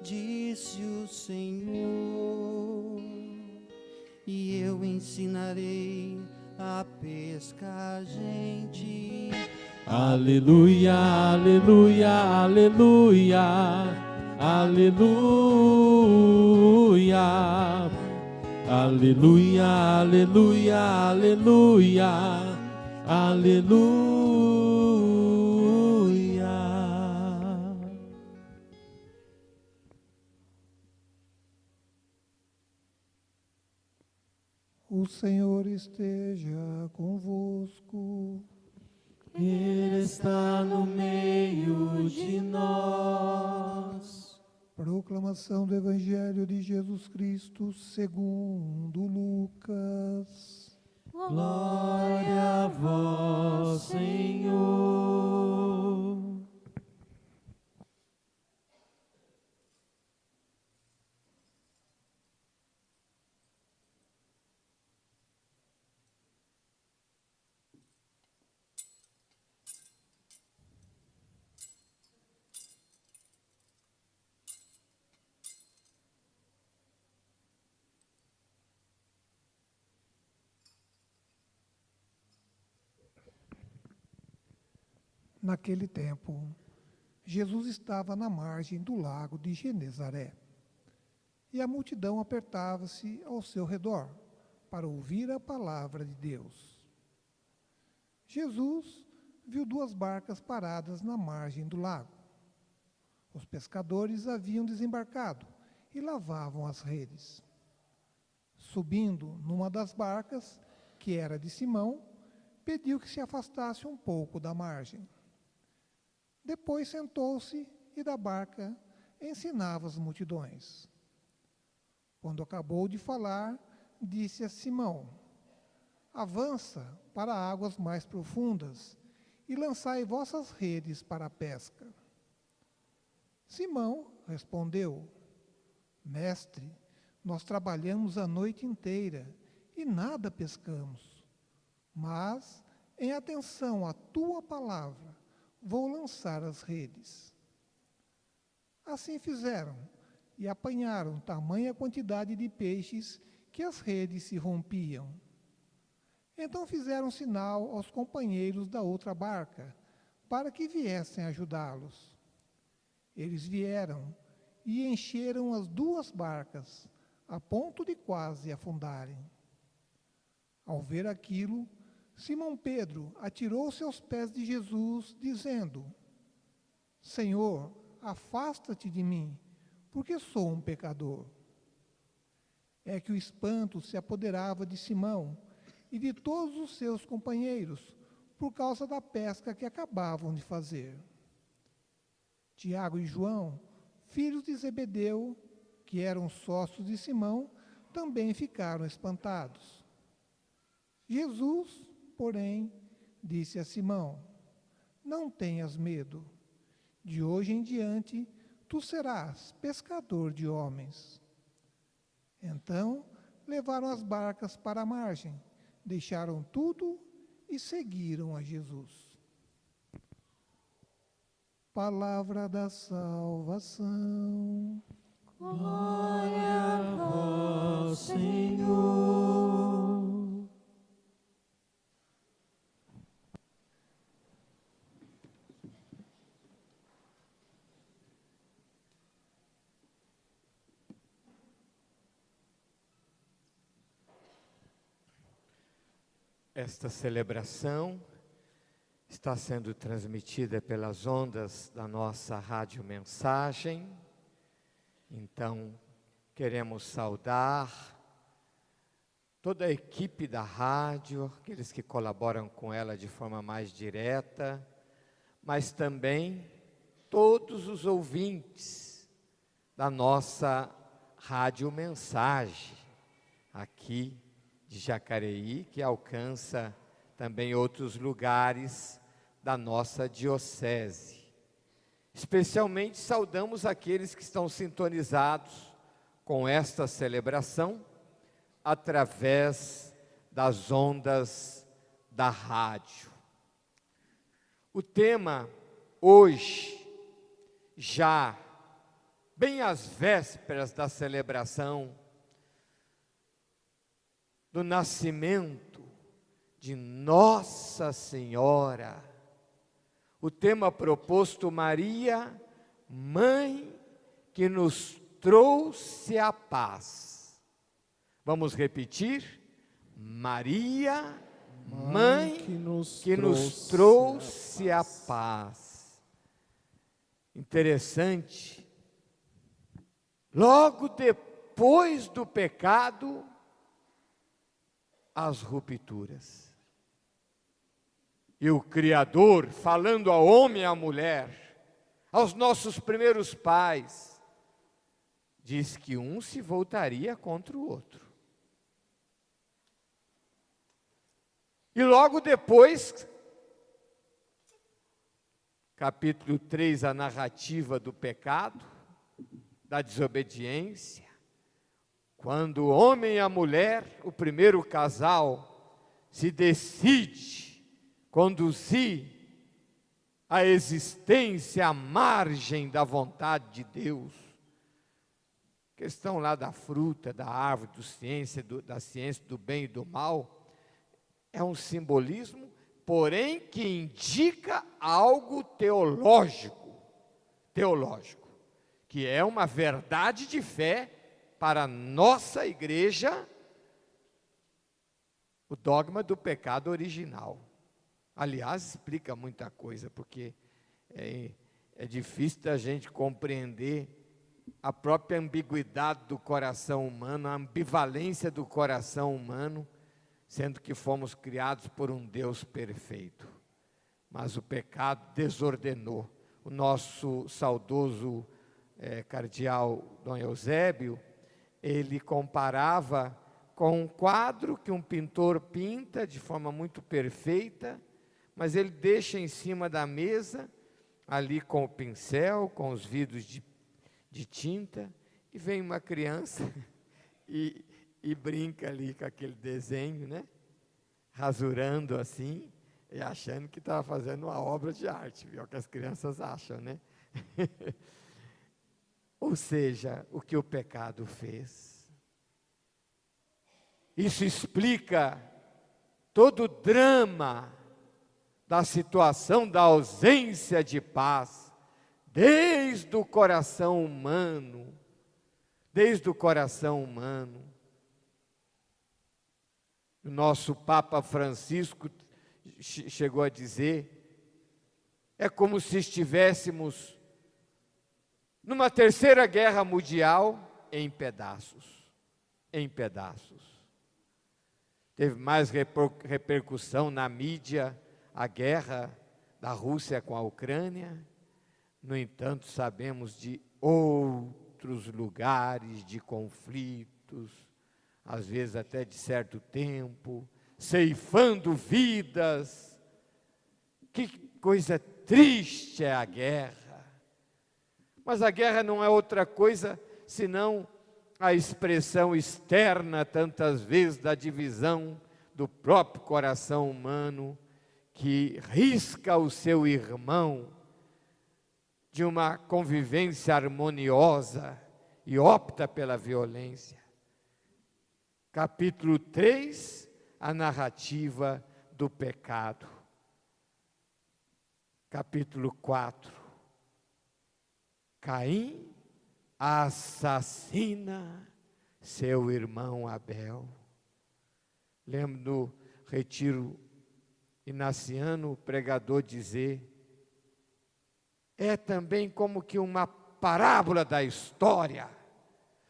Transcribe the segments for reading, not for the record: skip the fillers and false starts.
disse o Senhor, e eu ensinarei a pescar gente. Aleluia, aleluia, aleluia, aleluia, aleluia, aleluia, aleluia, aleluia. O Senhor esteja convosco. Ele está no meio de nós. Proclamação do Evangelho de Jesus Cristo segundo Lucas. Glória a vós, Senhor. Naquele tempo, Jesus estava na margem do lago de Genezaré, e a multidão apertava-se ao seu redor para ouvir a palavra de Deus. Jesus viu 2 barcas paradas na margem do lago. Os pescadores haviam desembarcado e lavavam as redes. Subindo numa das barcas, que era de Simão, pediu que se afastasse um pouco da margem. Depois sentou-se e da barca ensinava as multidões. Quando acabou de falar, disse a Simão: avança para águas mais profundas e lançai vossas redes para a pesca. Simão respondeu: Mestre, nós trabalhamos a noite inteira e nada pescamos, mas, em atenção à tua palavra, vou lançar as redes. Assim fizeram, e apanharam tamanha quantidade de peixes que as redes se rompiam. Então fizeram sinal aos companheiros da outra barca, para que viessem ajudá-los. Eles vieram e encheram as 2 barcas, a ponto de quase afundarem. Ao ver aquilo, Simão Pedro atirou-se aos pés de Jesus, dizendo: Senhor, afasta-te de mim, porque sou um pecador. É que o espanto se apoderava de Simão e de todos os seus companheiros, por causa da pesca que acabavam de fazer. Tiago e João, filhos de Zebedeu, que eram sócios de Simão, também ficaram espantados. Jesus, porém, disse a Simão: não tenhas medo. De hoje em diante, tu serás pescador de homens. Então, levaram as barcas para a margem, deixaram tudo e seguiram a Jesus. Palavra da salvação. Glória a vós, Senhor. Esta celebração está sendo transmitida pelas ondas da nossa rádio Mensagem. Então, queremos saudar toda a equipe da rádio, aqueles que colaboram com ela de forma mais direta, mas também todos os ouvintes da nossa rádio Mensagem, aqui de Jacareí, que alcança também outros lugares da nossa diocese. Especialmente saudamos aqueles que estão sintonizados com esta celebração através das ondas da rádio. O tema hoje, já bem às vésperas da celebração do nascimento de Nossa Senhora. O tema proposto: Maria, Mãe que nos trouxe a paz. Vamos repetir? Maria, Mãe que nos trouxe a paz. Interessante. Logo depois do pecado, as rupturas. E o Criador, falando ao homem e à mulher, aos nossos primeiros pais, diz que um se voltaria contra o outro. E logo depois, capítulo 3, a narrativa do pecado, da desobediência, quando o homem e a mulher, o primeiro casal, se decide conduzir a existência à margem da vontade de Deus. Questão lá da fruta, da árvore, da ciência do bem e do mal, é um simbolismo, porém que indica algo teológico, que é uma verdade de fé para a nossa igreja, o dogma do pecado original. Aliás, explica muita coisa, porque é difícil da gente compreender a própria ambiguidade do coração humano, a ambivalência do coração humano, sendo que fomos criados por um Deus perfeito. Mas o pecado desordenou. O nosso saudoso cardeal Dom Eusébio, ele comparava com um quadro que um pintor pinta de forma muito perfeita, mas ele deixa em cima da mesa, ali com o pincel, com os vidros de tinta, e vem uma criança e brinca ali com aquele desenho, né? Rasurando assim, e achando que estava fazendo uma obra de arte, viu? É o que as crianças acham, né? Ou seja, o que o pecado fez. Isso explica todo o drama da situação da ausência de paz, desde o coração humano, O nosso Papa Francisco chegou a dizer, é como se estivéssemos numa terceira guerra mundial em pedaços. Teve mais repercussão na mídia a guerra da Rússia com a Ucrânia. No entanto, sabemos de outros lugares de conflitos, às vezes até de certo tempo, ceifando vidas. Que coisa triste é a guerra. Mas a guerra não é outra coisa senão a expressão externa, tantas vezes, da divisão do próprio coração humano, que risca o seu irmão de uma convivência harmoniosa e opta pela violência. Capítulo 3, a narrativa do pecado. Capítulo 4, Caim assassina seu irmão Abel. Lembro do retiro inaciano, o pregador dizer, é também como que uma parábola da história,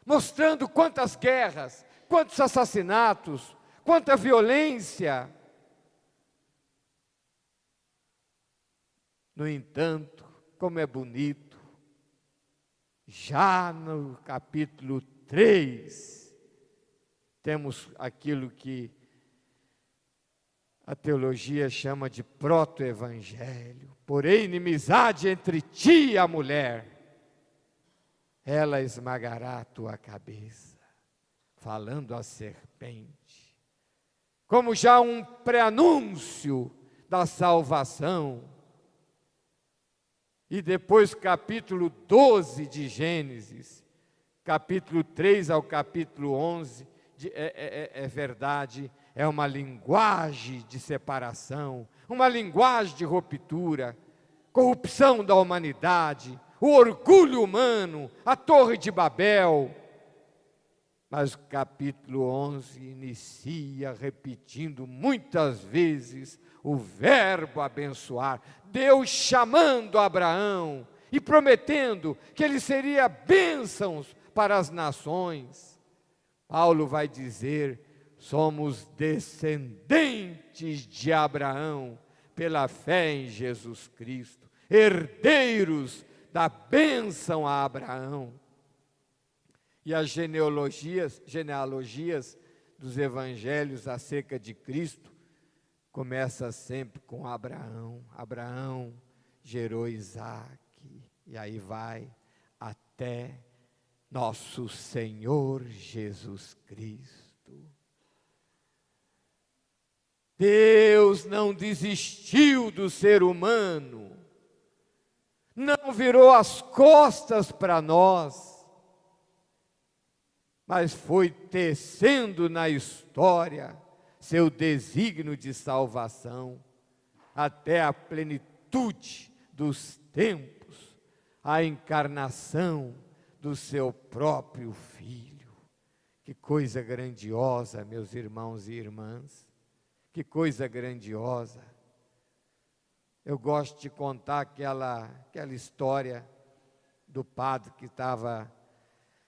mostrando quantas guerras, quantos assassinatos, quanta violência. No entanto, como é bonito, já no capítulo 3, temos aquilo que a teologia chama de proto-evangelho. Porém, inimizade entre ti e a mulher, ela esmagará a tua cabeça, falando à serpente, como já um pré-anúncio da salvação. E depois capítulo 12 de Gênesis, capítulo 3 ao capítulo 11, é verdade, é uma linguagem de separação, uma linguagem de ruptura, corrupção da humanidade, o orgulho humano, a Torre de Babel. Mas o capítulo 11 inicia repetindo muitas vezes o verbo abençoar, Deus chamando Abraão e prometendo que ele seria bênçãos para as nações. Paulo vai dizer: somos descendentes de Abraão pela fé em Jesus Cristo, herdeiros da bênção a Abraão. E as genealogias dos evangelhos acerca de Cristo começa sempre com Abraão. Abraão gerou Isaac, e aí vai até nosso Senhor Jesus Cristo. Deus não desistiu do ser humano, não virou as costas para nós, mas foi tecendo na história seu desígnio de salvação, até a plenitude dos tempos, a encarnação do seu próprio Filho. Que coisa grandiosa, meus irmãos e irmãs, que coisa grandiosa. Eu gosto de contar aquela história do padre que estava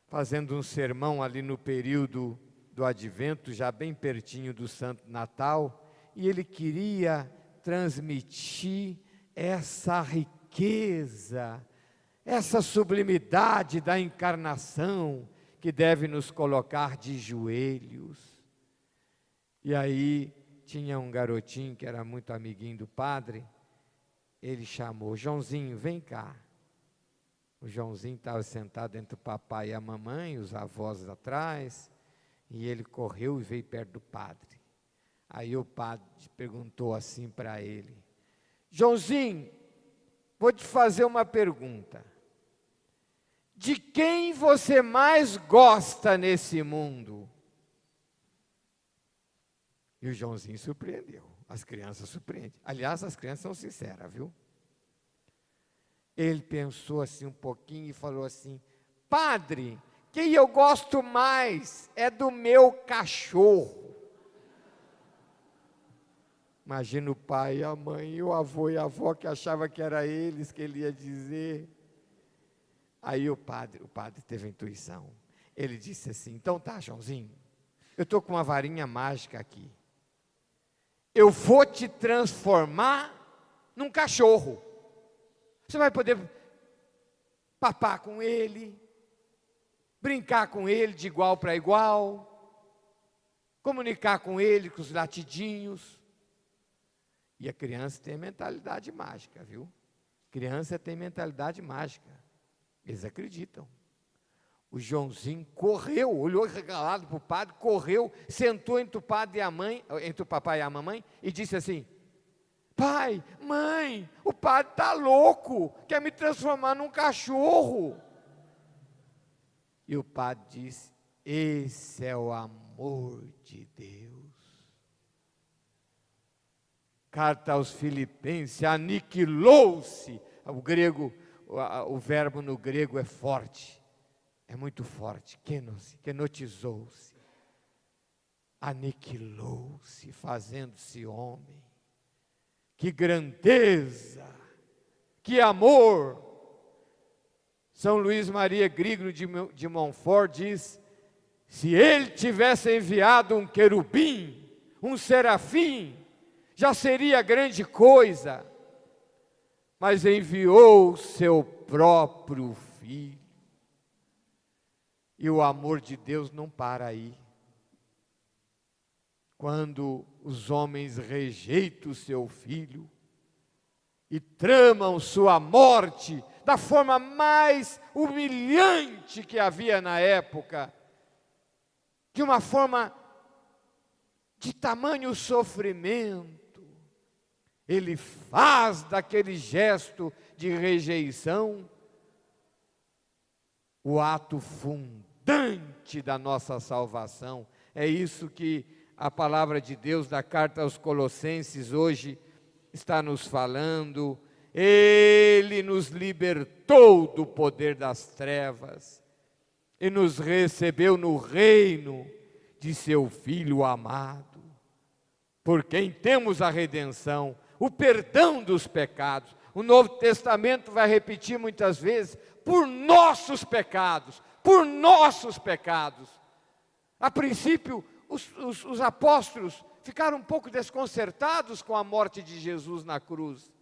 fazendo um sermão ali no período do Advento, já bem pertinho do Santo Natal, e ele queria transmitir essa riqueza, essa sublimidade da encarnação que deve nos colocar de joelhos. E aí tinha um garotinho que era muito amiguinho do padre, ele chamou: Joãozinho, vem cá. O Joãozinho estava sentado entre o papai e a mamãe, os avós atrás, e ele correu e veio perto do padre. Aí o padre perguntou assim para ele: Joãozinho, vou te fazer uma pergunta. De quem você mais gosta nesse mundo? E o Joãozinho surpreendeu. As crianças surpreendem. Aliás, as crianças são sinceras, viu? Ele pensou assim um pouquinho e falou assim: padre, quem eu gosto mais é do meu cachorro. Imagina o pai, a mãe, o avô e a avó que achava que era eles que ele ia dizer. Aí o padre teve a intuição. Ele disse assim: então tá, Joãozinho, eu estou com uma varinha mágica aqui. Eu vou te transformar num cachorro. Você vai poder papar com ele, brincar com ele de igual para igual, comunicar com ele com os latidinhos. E a criança tem mentalidade mágica, viu? Criança tem mentalidade mágica. Eles acreditam. O Joãozinho correu, olhou regalado para o padre, correu, sentou entre o papai e a mamãe e disse assim: pai, mãe, o padre está louco, quer me transformar num cachorro. E o padre disse: esse é o amor de Deus. Carta aos Filipenses, aniquilou-se. O verbo no grego é forte, é muito forte. Kenotizou-se, aniquilou-se, fazendo-se homem. Que grandeza, que amor. São Luís Maria Grigno de Montfort diz: se ele tivesse enviado um querubim, um serafim, já seria grande coisa, mas enviou o seu próprio Filho. E o amor de Deus não para aí. Quando os homens rejeitam o seu Filho e tramam sua morte da forma mais humilhante que havia na época, de uma forma de tamanho sofrimento, Ele faz daquele gesto de rejeição o ato fundante da nossa salvação. É isso que a palavra de Deus da carta aos Colossenses hoje está nos falando. Ele nos libertou do poder das trevas e nos recebeu no reino de seu Filho amado, por quem temos a redenção, o perdão dos pecados. O Novo Testamento vai repetir muitas vezes, por nossos pecados, por nossos pecados. A princípio, os apóstolos ficaram um pouco desconcertados com a morte de Jesus na cruz.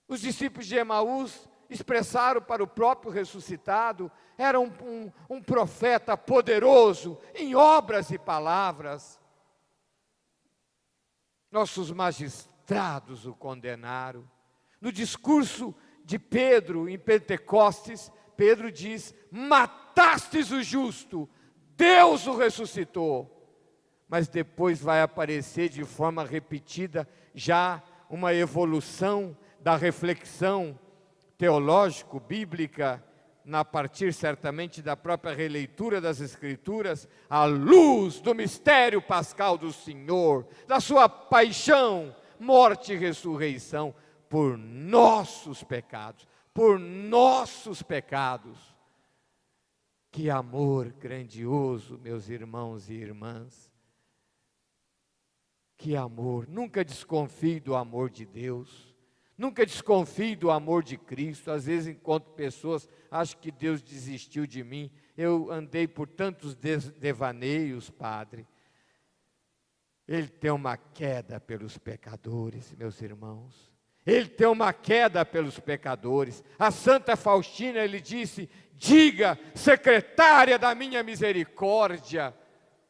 Os discípulos de Emaús expressaram para o próprio ressuscitado, era um profeta poderoso em obras e palavras. Nossos magistrados o condenaram. No discurso de Pedro em Pentecostes, Pedro diz: matastes o justo, Deus o ressuscitou. Mas depois vai aparecer de forma repetida já uma evolução da reflexão teológico-bíblica, a partir certamente da própria releitura das Escrituras, à luz do mistério pascal do Senhor, da sua paixão, morte e ressurreição, por nossos pecados, por nossos pecados. Que amor grandioso, meus irmãos e irmãs. Que amor, nunca desconfie do amor de Deus. Nunca desconfie do amor de Cristo. Às vezes encontro pessoas, acho que Deus desistiu de mim. Eu andei por tantos devaneios, Padre. Ele tem uma queda pelos pecadores, meus irmãos. Ele tem uma queda pelos pecadores. A Santa Faustina, ele disse: diga, secretária da minha misericórdia,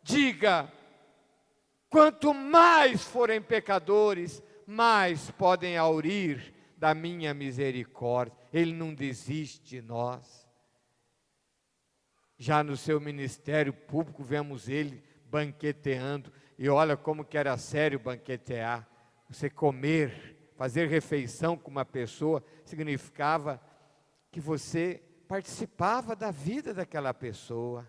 diga, quanto mais forem pecadores, mais podem aurir da minha misericórdia. Ele não desiste de nós. Já no seu ministério público, vemos ele banqueteando, e olha como que era sério banquetear. Você comer, fazer refeição com uma pessoa, significava que você participava da vida daquela pessoa.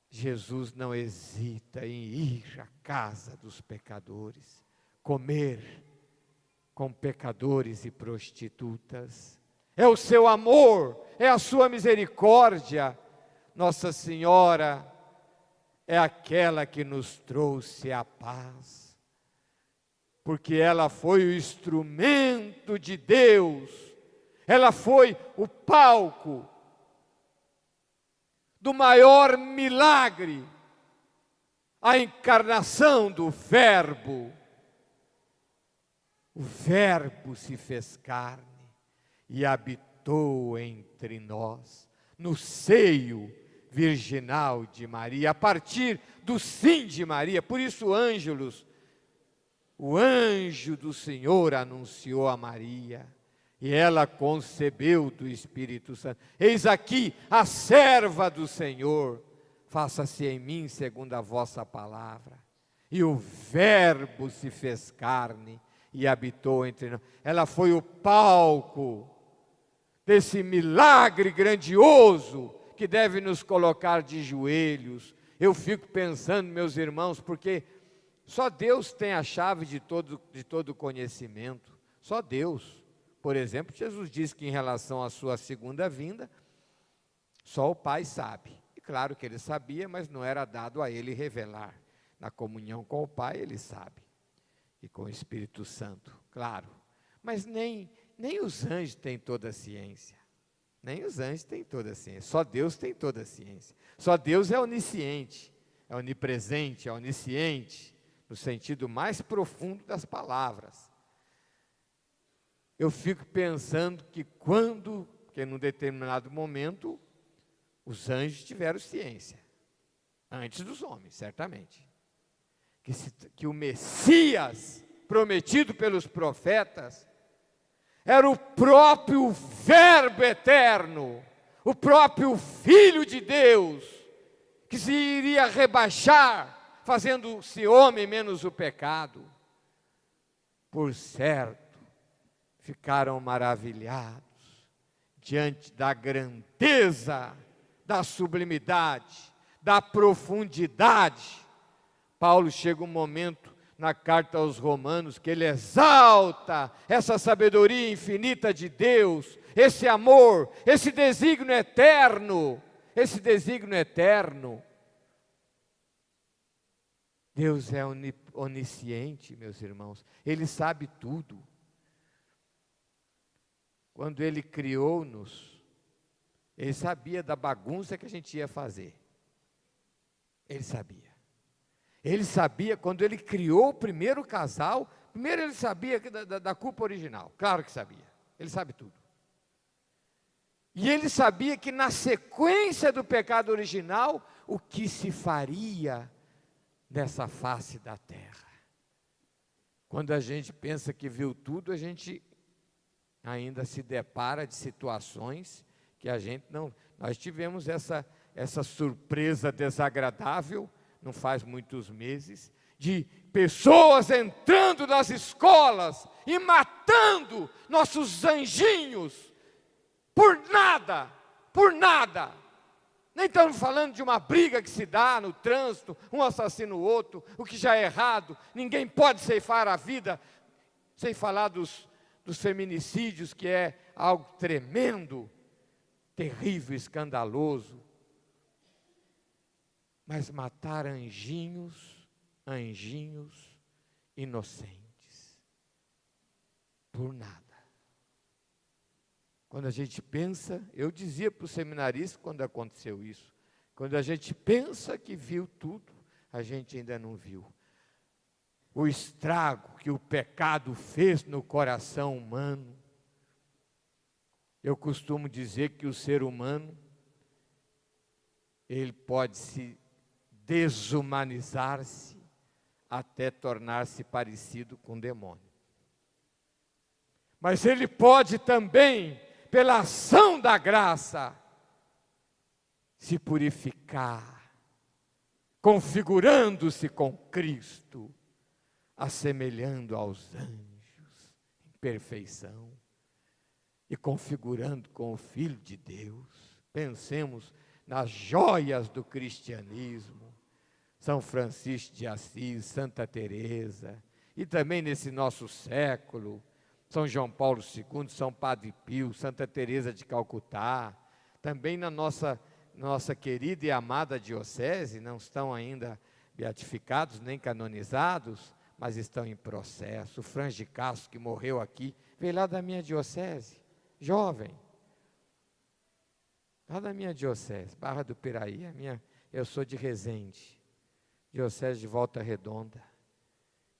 Jesus não hesita em ir à casa dos pecadores, comer com pecadores e prostitutas. É o seu amor, é a sua misericórdia. Nossa Senhora é aquela que nos trouxe a paz, porque ela foi o instrumento de Deus, ela foi o palco do maior milagre, a encarnação do Verbo. O Verbo se fez carne e habitou entre nós, no seio virginal de Maria, a partir do sim de Maria. Por isso, Ângelus, o anjo do Senhor anunciou a Maria, e ela concebeu do Espírito Santo. Eis aqui a serva do Senhor, faça-se em mim segundo a vossa palavra. E o Verbo se fez carne e habitou entre nós. Ela foi o palco desse milagre grandioso que deve nos colocar de joelhos. Eu fico pensando, meus irmãos, porque só Deus tem a chave de todo conhecimento. Só Deus. Por exemplo, Jesus disse que em relação à sua segunda vinda, só o Pai sabe. E claro que ele sabia, mas não era dado a ele revelar. Na comunhão com o Pai, ele sabe. E com o Espírito Santo, claro. Mas nem os anjos têm toda a ciência. Nem os anjos têm toda a ciência. Só Deus tem toda a ciência. Só Deus é onisciente, é onipresente, é onisciente, no sentido mais profundo das palavras. Eu fico pensando que porque num determinado momento, os anjos tiveram ciência, antes dos homens, certamente, que o Messias, prometido pelos profetas, era o próprio Verbo eterno, o próprio Filho de Deus, que se iria rebaixar, fazendo-se homem menos o pecado. por certo, ficaram maravilhados diante da grandeza, da sublimidade, da profundidade. Paulo chega um momento na carta aos Romanos que ele exalta essa sabedoria infinita de Deus, esse amor, esse desígnio eterno, Deus é onisciente, meus irmãos, Ele sabe tudo. Quando Ele criou-nos, Ele sabia da bagunça que a gente ia fazer. Ele sabia. Ele sabia, quando Ele criou o primeiro casal, primeiro Ele sabia da culpa original, claro que sabia, Ele sabe tudo. E Ele sabia que na sequência do pecado original, o que se faria nessa face da terra. Quando a gente pensa que viu tudo, a gente ainda se depara de situações que a gente não... Nós tivemos essa surpresa desagradável, não faz muitos meses, de pessoas entrando nas escolas e matando nossos anjinhos, por nada. Nem estamos falando de uma briga que se dá no trânsito, um assassina o outro, o que já é errado, ninguém pode ceifar a vida, sem falar dos feminicídios, que é algo tremendo, terrível, escandaloso. Mas matar anjinhos inocentes, por nada. Quando a gente pensa, eu dizia para o seminarista quando aconteceu isso, quando a gente pensa que viu tudo, a gente ainda não viu o estrago que o pecado fez no coração humano. Eu costumo dizer que o ser humano, ele pode se desumanizar-se até tornar-se parecido com o demônio. Mas ele pode também, pela ação da graça, se purificar, configurando-se com Cristo, assemelhando aos anjos, em perfeição, e configurando com o Filho de Deus. Pensemos nas joias do cristianismo, São Francisco de Assis, Santa Teresa, e também nesse nosso século, São João Paulo II, São Padre Pio, Santa Teresa de Calcutá, também na nossa querida e amada diocese, não estão ainda beatificados nem canonizados, mas estão em processo. O Franz de Castro, que morreu aqui, veio lá da minha diocese, jovem, lá da minha diocese, Barra do Piraí, eu sou de Resende, diocese de Volta Redonda,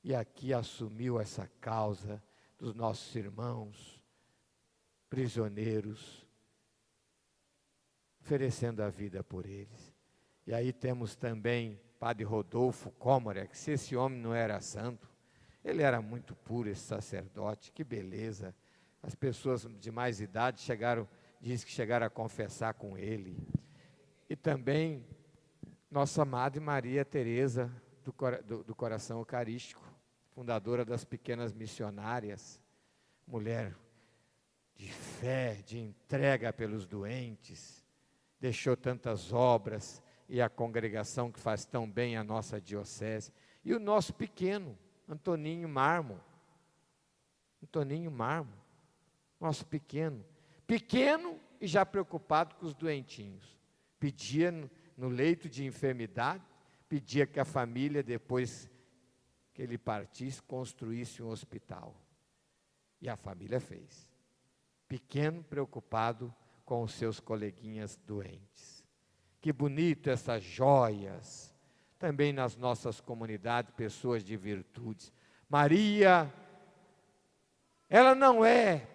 e aqui assumiu essa causa dos nossos irmãos prisioneiros, oferecendo a vida por eles. E aí temos também Padre Rodolfo Comorec, se esse homem não era santo, ele era muito puro, esse sacerdote, que beleza. As pessoas de mais idade diz que chegaram a confessar com ele. E também nossa amada Maria Teresa do Coração Eucarístico, fundadora das Pequenas Missionárias, mulher de fé, de entrega pelos doentes, deixou tantas obras, e a congregação que faz tão bem a nossa diocese. E o nosso pequeno, Antoninho Marmo, nosso pequeno e já preocupado com os doentinhos, pedia no leito de enfermidade, pedia que a família, depois que ele partisse, construísse um hospital, e a família fez, pequeno, preocupado com os seus coleguinhas doentes. Que bonito essas joias, também nas nossas comunidades, pessoas de virtudes. Maria, ela não é,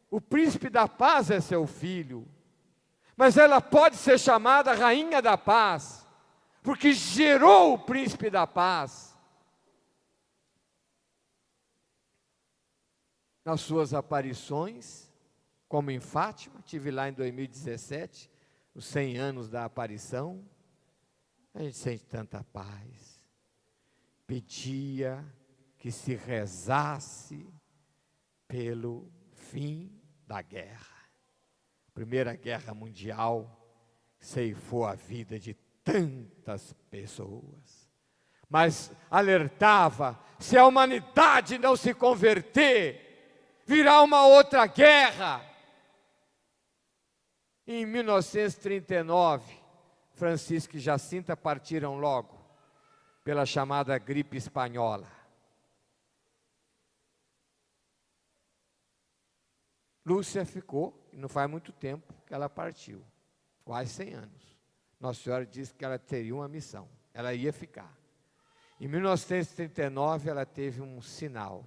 o príncipe da paz é seu filho, mas ela pode ser chamada rainha da paz, porque gerou o príncipe da paz. Nas suas aparições, como em Fátima, estive lá em 2017, os 100 anos da aparição, a gente sente tanta paz. Pedia que se rezasse pelo fim da guerra. Primeira Guerra Mundial ceifou a vida de tantas pessoas, mas alertava: se a humanidade não se converter, virá uma outra guerra. Em 1939, Francisco e Jacinta partiram logo pela chamada gripe espanhola. Lúcia ficou, e não faz muito tempo que ela partiu, quase 100 anos. Nossa Senhora disse que ela teria uma missão, ela ia ficar. Em 1939, ela teve um sinal,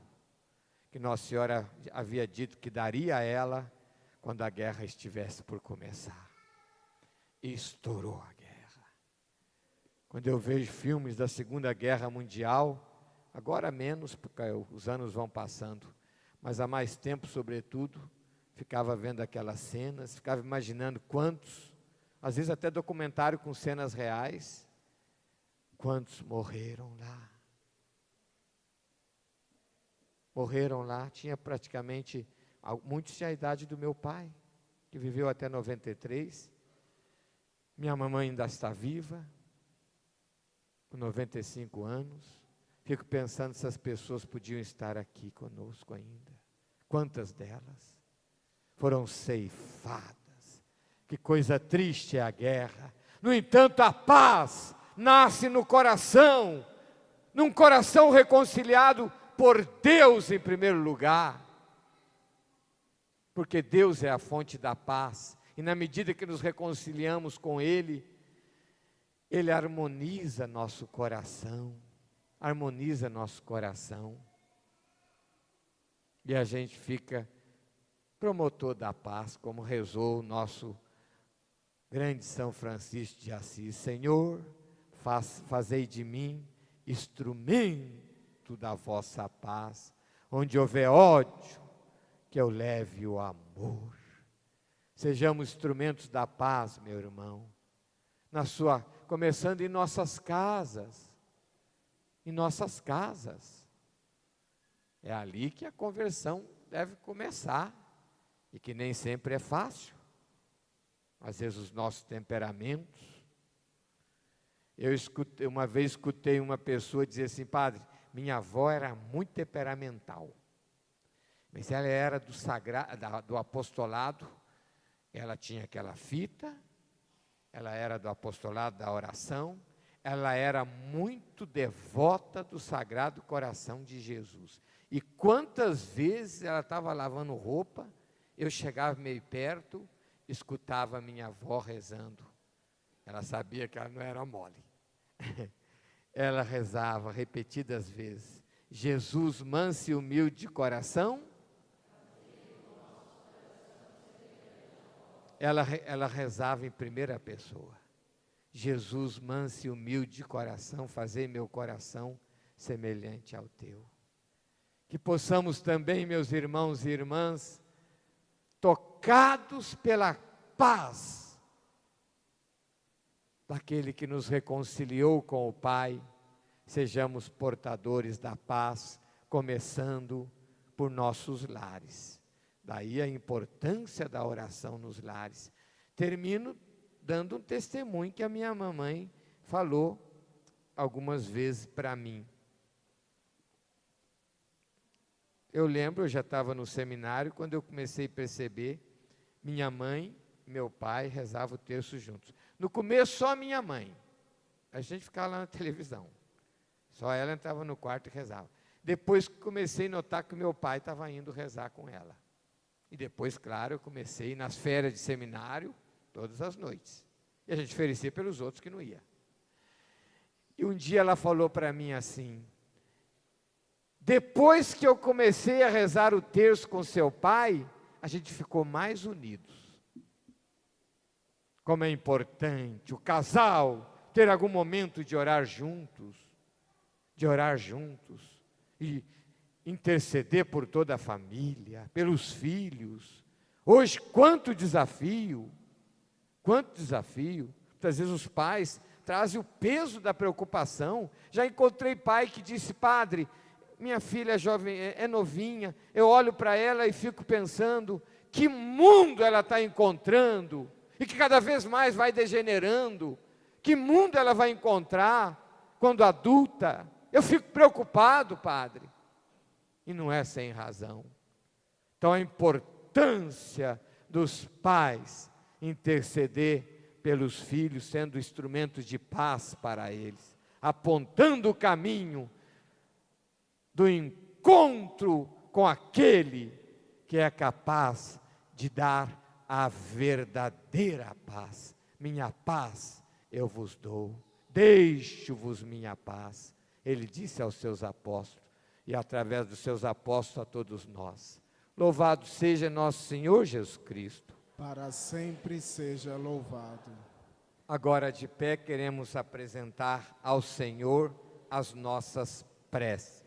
que Nossa Senhora havia dito que daria a ela quando a guerra estivesse por começar. E estourou a guerra. Quando eu vejo filmes da Segunda Guerra Mundial, agora menos, porque os anos vão passando, mas há mais tempo, sobretudo, ficava vendo aquelas cenas, ficava imaginando quantos, às vezes até documentário com cenas reais, quantos morreram lá. Morreram lá, tinha praticamente, muitos tinham a idade do meu pai, que viveu até 93. Minha mamãe ainda está viva, com 95 anos. Fico pensando se as pessoas podiam estar aqui conosco ainda. Quantas delas foram ceifadas. Que coisa triste é a guerra. No entanto, a paz nasce no coração, num coração reconciliado por Deus em primeiro lugar. Porque Deus é a fonte da paz. E na medida que nos reconciliamos com Ele, Ele harmoniza nosso coração. Harmoniza nosso coração. E a gente fica promotor da paz, como rezou o nosso grande São Francisco de Assis. Senhor, fazei de mim instrumento da vossa paz. Onde houver ódio, que eu leve o amor. Sejamos instrumentos da paz, meu irmão. Começando em nossas casas. Em nossas casas. É ali que a conversão deve começar. E que nem sempre é fácil. Às vezes os nossos temperamentos. Uma vez escutei uma pessoa dizer assim: padre, minha avó era muito temperamental. Mas ela era do apostolado, ela tinha aquela fita, ela era do apostolado da oração, ela era muito devota do Sagrado Coração de Jesus. E quantas vezes ela estava lavando roupa, eu chegava meio perto, escutava a minha avó rezando. Ela sabia que ela não era mole. Ela rezava repetidas vezes: Jesus, manso e humilde de coração. Ela rezava em primeira pessoa: Jesus, manso e humilde de coração, fazei meu coração semelhante ao teu. Que possamos também, meus irmãos e irmãs, tocados pela paz daquele que nos reconciliou com o Pai, sejamos portadores da paz, começando por nossos lares. Daí a importância da oração nos lares. Termino dando um testemunho que a minha mamãe falou algumas vezes para mim. Eu lembro, eu já estava no seminário, quando eu comecei a perceber, minha mãe e meu pai rezavam o terço juntos. No começo, só minha mãe. A gente ficava lá na televisão. Só ela entrava no quarto e rezava. Depois comecei a notar que meu pai estava indo rezar com ela. E depois, claro, eu comecei nas férias de seminário, todas as noites. E a gente oferecia pelos outros que não ia. E um dia ela falou para mim assim: depois que eu comecei a rezar o terço com seu pai, a gente ficou mais unidos. Como é importante o casal ter algum momento de orar juntos, e interceder por toda a família, pelos filhos. Hoje, quanto desafio. Muitas vezes os pais trazem o peso da preocupação. Já encontrei pai que disse: padre, minha filha é jovem, é novinha, eu olho para ela e fico pensando que mundo ela está encontrando, e que cada vez mais vai degenerando, que mundo ela vai encontrar quando adulta. Eu fico preocupado, Padre, e não é sem razão. Então a importância dos pais interceder pelos filhos, sendo instrumentos de paz para eles, apontando o caminho do encontro com aquele que é capaz de dar a verdadeira paz. Minha paz eu vos dou, deixo-vos minha paz. Ele disse aos seus apóstolos, e através dos seus apóstolos a todos nós. Louvado seja nosso Senhor Jesus Cristo. Para sempre seja louvado. Agora de pé queremos apresentar ao Senhor as nossas preces.